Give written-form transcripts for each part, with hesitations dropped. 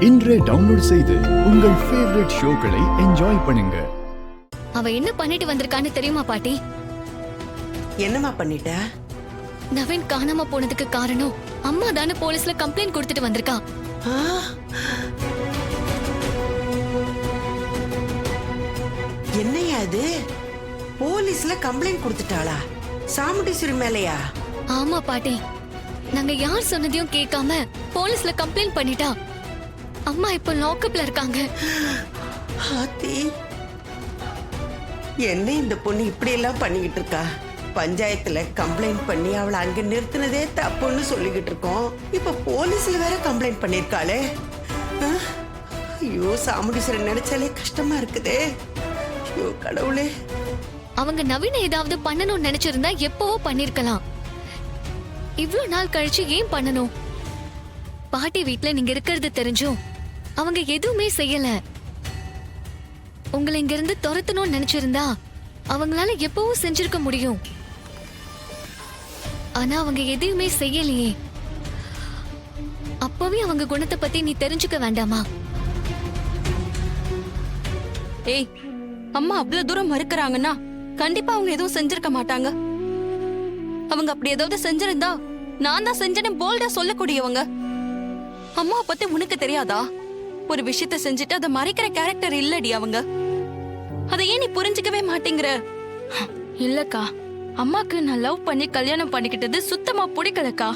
இன்றே டவுன்லோட் செய்து உங்கள் ஃபேவரட் ஷோக்களை என்ஜாய் பண்ணுங்க. அவ என்ன பண்ணிட்டு வந்திருக்கான்னு தெரியுமா பாட்டி? என்னமா பண்ணிட்ட? நவீன் காணாம போனதுக்கு காரணம் அம்மா தானே போலீஸ்ல கம்ப்ளைண்ட் கொடுத்துட்டு வந்திருக்கா. ஆ? என்னையா இது? போலீஸ்ல கம்ப்ளைண்ட் கொடுத்துட்டாளா? சாமுண்டீஸ்வரி மேலையா? ஆமா பாட்டி, நாங்க யார் சொன்னதையும் கேட்காம போலீஸ்ல கம்ப்ளைண்ட் பண்ணிட்டா. அம்மா இப்ப லாக்அப்ல இருக்காங்க. ஆத்தி, என்ன இந்த பொண்ணு இப்படி எல்லாம் பண்ணிக்கிட்டு இருக்கா? பஞ்சாயத்துல கம்ப்ளைண்ட் பண்ணி அவளை அங்க நிறுத்தினதே தப்புன்னு சொல்லிக்கிட்டு இருக்கோம். இப்ப போலீஸ்ல வேற கம்ப்ளைண்ட் பண்ணிருக்காளே. ஐயோ, சாமுண்டீஸ்வரன் நினைச்சாலே கஷ்டமா இருக்குதே. ஐயோ கடவுளே. அவங்க நவீன ஏதாவது பண்ணணும்னு நினைச்சிருந்தா எப்பவோ பண்ணிருக்கலாம். இவ்ளோ நாள் கழிச்சு ஏன் பண்ணணும்? பாட்டி வீட்ல நீங்க இருக்கிறது தெரிஞ்சும் அவங்க எதுவுமே செய்யல. உங்களை இங்க இருந்து துரத்தணும்னு நினைச்சிருந்தா அவங்களால எப்பவும் செஞ்சிருக்க முடியும். ஆனா அவங்க எதையுமே செய்யலையே. அப்பவே அவங்க குணத்தை பத்தி நீ தெரிஞ்சுக்க வேண்டாமா? ஏய், அம்மா அவ்வளவு தூரம் மறுக்கறாங்கன்னா கண்டிப்பா அவங்க எதுவும் செஞ்சிருக்க மாட்டாங்க. அவங்க அப்படி ஏதாவது செஞ்சிருந்தா நான் தான் செஞ்சேன்னு போல்டா சொல்லக்கூடியவங்க. அம்மா பத்தி உனக்கு தெரியாதா? ஒரு விஷயத்த செஞ்சுட்டு அதை மறைக்கிற கேரக்டர் இல்லடி அவங்க. அதை ஏன் நீ புரிஞ்சுக்கவே மாட்டேங்கிற? இல்லக்கா, அம்மாக்கு நான் லவ் பண்ணி கல்யாணம் பண்ணிக்கிட்டது சுத்தமா பிடிக்கலக்கா.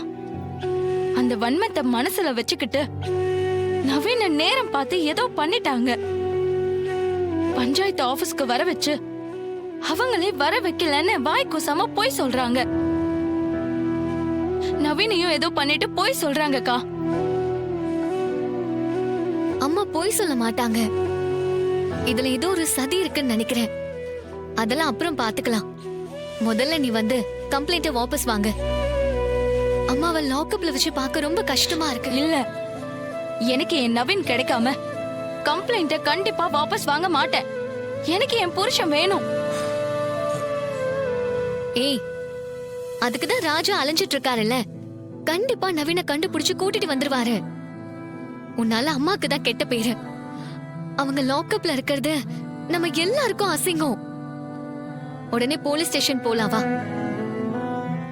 அந்த வன்மத்தை மனசுல வச்சுக்கிட்டு நவீன நேரம் பார்த்து ஏதோ பண்ணிட்டாங்க. பஞ்சாயத்து ஆபீஸ்க்கு வர வச்சு அவங்களே வர வைக்கலன்னு வாய் கூசாம போய் சொல்றாங்க. நவீனையும் ஏதோ பண்ணிட்டு போய் சொல்றாங்கக்கா. அம்மா போய் சொல்ல மாட்டாங்க. இதுல ஏதோ ஒரு சதி இருக்குன்னு நினைக்கிறேன். அதெல்லாம் அப்புறம் பாத்துக்கலாம். முதல்ல நீ வந்து கம்ப்ளைண்ட வாபஸ் வாங்க. அம்மாவை லாக்அப்ல வச்சு பார்க்க ரொம்ப கஷ்டமா இருக்கு. இல்ல, எனக்கு என் நவீன் கிடைக்காம கம்ப்ளைண்ட கண்டிப்பா வாபஸ் வாங்க மாட்டேன். எனக்கு என் புருஷன் வேணும். ஏய், அதுக்குதான் ராஜா அலைஞ்சிட்டு இருக்காருல்ல. கண்டிப்பா நவீன கண்டுபிடிச்சு கூட்டிட்டு வந்துருவாரு. உன்னால அம்மாக்கு தான் கெட்ட பேரு. அவங்க லாக்அப்ல இருக்கிறது நம்ம எல்லாருக்கும் அசிங்கம். உடனே போலீஸ் ஸ்டேஷன் போலாவா?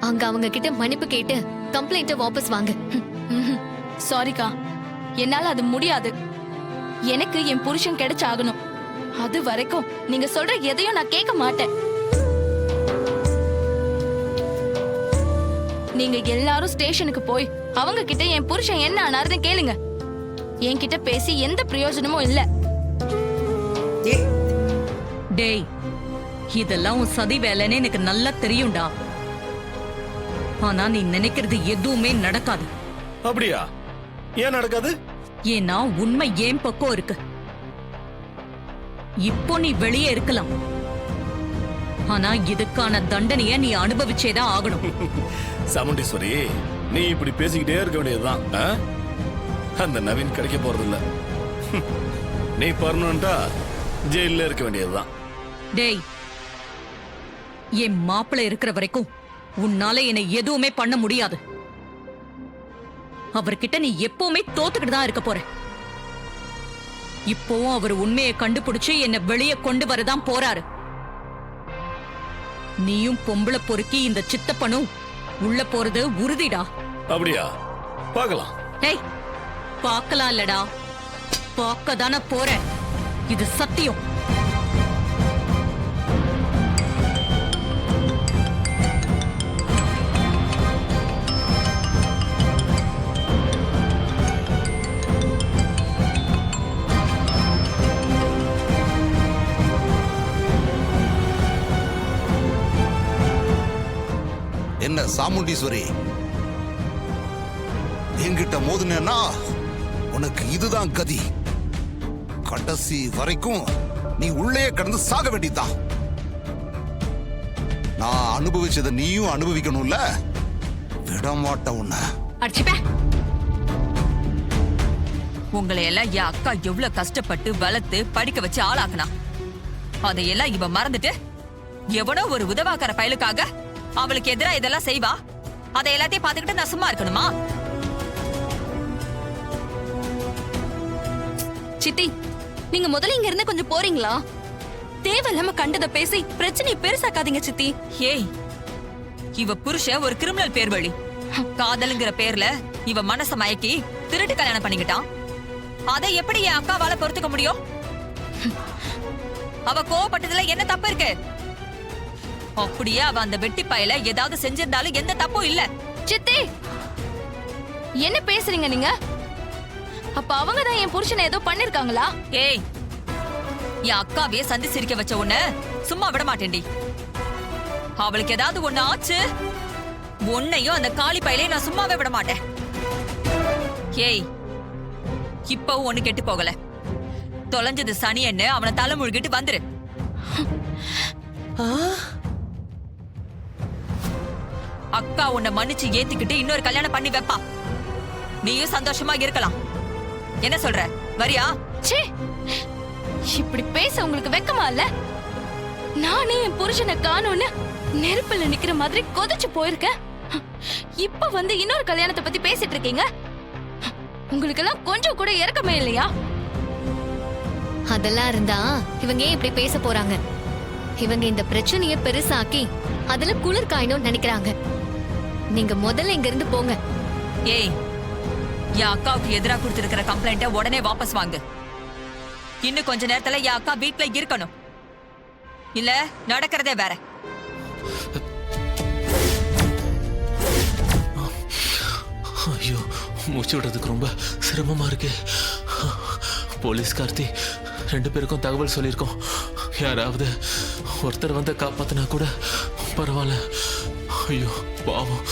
அங்க அவங்க கிட்ட மன்னிப்பு கேட்டு கம்ப்ளைண்ட வாபஸ் வாங்க. சாரிக்கா, என்னால அது முடியாது. எனக்கு என் புருஷன் கிடைச்சாகணும். அது வரைக்கும் நீங்க சொல்ற எதையும் நான் கேட்க மாட்டேன். நீங்க எல்லாரும் ஸ்டேஷனுக்கு போய் அவங்க கிட்ட என் புருஷன் என்ன ஆனாருன்னு கேளுங்க. என்கிட்ட பேசி எந்த பிரயோஜனமும் இல்ல. டேய், இதெல்லாம் உன் சதி வேலைன்னு எனக்கு நல்லா தெரியும்டா. ஆனா நீ நினைக்கிறது எதுவுமே நடக்காது. அப்படியா? ஏன் நடக்காது? ஏன்னா உண்மை ஏன் பக்கம் இருக்கு. இப்போ நீ வெளியே இருக்கலாம், ஆனா இதுக்கான தண்டனைய நீ அனுபவிச்சேதான் ஆகணும். சாமுண்டீஸ்வரி, நீ இப்படி பேசிக்கிட்டே இருக்க வேண்டியதுதான். அந்த நவீன் கிடைக்க போறது இல்ல. நீ பர்மனண்டா ஜெயில இருக்க வேண்டியதுதான். டேய், என் மாப்பிள்ளை இருக்கிற வரைக்கும் உன்னால என்னை எதுவுமே பண்ண முடியாது. அவர்கிட்ட நீ எப்பவுமே தோத்துக்கிட்டு தான் இருக்க போற. இப்போவும் அவர் உண்மையை கண்டுபிடிச்சு என்னை வெளியே கொண்டு வரதான் போறாரு. நீயும் பொம்பளை பொறுக்கி இந்த சித்தப்பனும் உள்ள போறது உறுதிடா. அப்படியா? பார்க்கலாம். டேய், பார்க்கலாம் இல்லடா, பார்க்க தானே போற. இது சத்தியம். என்ன சாமுண்டீஸ்வரி, என்கிட்ட மோதுனா உனக்கு இதுதான் கதி. கடைசி வரைக்கும் நீ உள்ளே கடந்து சாக வேண்டியதுதான். நான் அனுபவிச்சதை நீயும் அனுபவிக்கணும்ல. விடமாட்ட உன்ன. அடிச்சுப்ப. உங்களை எல்லாம் என் அக்கா எவ்வளவு கஷ்டப்பட்டு வளர்த்து படிக்க வச்சு ஆளாக்குனா, அதையெல்லாம் இவ மறந்துட்டு எவனோ ஒரு உதவாக்கார பயலுக்காக அவளுக்கு எதிரா இதெல்லாம் செய்வா. அதை எல்லாத்தையும் பாத்துக்கிட்டு நான் சும்மா இருக்கணுமா? சித்தி, நீங்க முதல்ல இங்க இருந்து கொஞ்சம் போறீங்களா? தேவையில்லாம கண்டத பேசி பிரச்சனையை பெருசாக்காதீங்க சித்தி. ஏய், இவ புருஷன் ஒரு கிரிமினல் பேர் வழி. காதலுங்கிற பேர்ல இவ மனச மயக்கி திருட்டு கல்யாணம் பண்ணிக்கிட்டான். அதை எப்படி என் அக்காவால பொறுத்துக்க முடியும்? அவ கோவப்பட்டதுல என்ன தப்பு இருக்கு? அப்படியே அவ அந்த வெட்டி பயல ஏதாவது செஞ்சிருந்தாலும் எந்த தப்பும் இல்ல. சித்தி, என்ன பேசுறீங்க நீங்க? அப்ப அவங்க தான் என் புருஷனை ஏதோ பண்ணிருக்காங்களா? ஏய், என் அக்காவையே சந்தி சிரிக்க வச்ச உன்ன சும்மா விட மாட்டேன்டி. அவளுக்கு ஏதாவது ஒண்ணு ஆச்சு, உன்னையும் அந்த காளி பயலையும் நான் சும்மாவே விட மாட்டேன். ஏய், இப்பவும் ஒண்ணு கெட்டு போகல. தொலைஞ்சது சனியன்னு அவனை தலை முழுகிட்டு வந்துரு. அக்கா உன்னை மன்னிச்சு ஏத்திக்கிட்டு இன்னொரு கல்யாணம் பண்ணி வைப்பா. நீயும் சந்தோஷமா இருக்கலாம். என்ன சொல்ற, வரியா? ச்சே, இப்படி பேச உங்களுக்கு வெக்கமா இல்ல? நானே என் புருஷனை காணோன்னு நெருப்புல நிக்கிற மாதிரி கொதிச்சு போயிருக்கேன். இப்ப வந்து இன்னொரு கல்யாணத்தை பத்தி பேசிட்டு இருக்கீங்க. உங்களுக்கு எல்லாம் கொஞ்சம் கூட இறக்கமே இல்லையா? அதெல்லாம் இருந்தா இவங்க ஏன் இப்படி பேச போறாங்க? இவங்க இந்த பிரச்சனைய பெருசாக்கி அதுல குளிர் காயணும்னு நினைக்கிறாங்க. நீங்க முதல்ல இங்க இருந்து போங்க. ஏய், என் அக்காவுக்கு எதிராக கொடுத்திருக்கிற கம்ப்ளைண்ட உடனே வாபஸ் வாங்கு. இன்னும் கொஞ்ச நேரத்துல என் அக்கா வீட்ல இருக்கணும். இல்ல நடக்கிறதே வேற. ஐயோ, மூச்சு விடுறதுக்கு ரொம்ப சிரமமா இருக்கு. போலீஸ் கார்த்தி 2 பேருக்கும் தகவல் சொல்லியிருக்கோம். யாராவது ஒருத்தர் வந்து காப்பாத்தினா கூட பரவாயில்ல. ஐயோ பாவம்,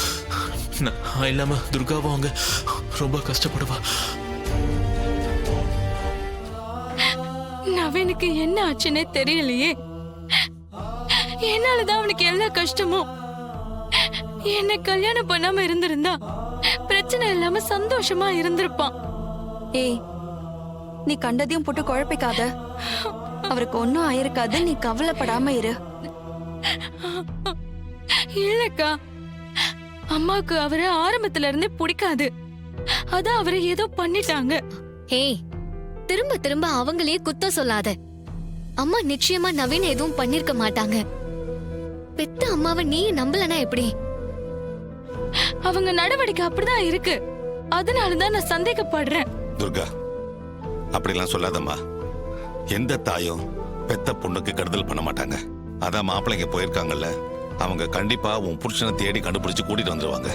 நான் இல்லாம துர்காவும் அங்க ரொம்ப கஷ்டப்படுவா. நவீனுக்கு என்ன ஆச்சுன்னே தெரியலையே. என்னாலதான் அவனுக்கு எல்லா கஷ்டமும். என்ன கல்யாணம் பண்ணாம இருந்திருந்தா பிரச்சனை இல்லாம சந்தோஷமா இருந்திருப்பான். ஏய், நீ கண்டதையும் போட்டு குழப்பிக்காத. அவருக்கு ஒன்னும் ஆயிருக்காது, நீ கவலைப்படாம இரு. இல்லக்கா, அம்மாவுக்கு அவரை ஆரம்பத்துல இருந்தே பிடிக்காது. அதான் அவரை ஏதோ பண்ணிட்டாங்க. ஏய், திரும்ப திரும்ப அவங்களையே குத்த சொல்லாத. அம்மா நிச்சயமா நவீன் எதுவும் பண்ணிருக்க மாட்டாங்க. பெத்த அம்மாவை நீ நம்பலனா எப்படி? அவங்க நடவடிக்கை அப்படிதான் இருக்கு. அதனாலதான் நான் சந்தேகப்படுறேன். துர்கா, அப்படிலாம் சொல்லாதம்மா. எந்த தாயும் பெத்த பொண்ணுக்கு கெடுதல் பண்ண மாட்டாங்க. அதான் மாப்பிள்ளைங்க போயிருக்காங்கல்ல, அவங்க கண்டிப்பா உன் புருஷனை தேடி கண்டுபிடிச்சு கூட்டிட்டு வந்துருவாங்க.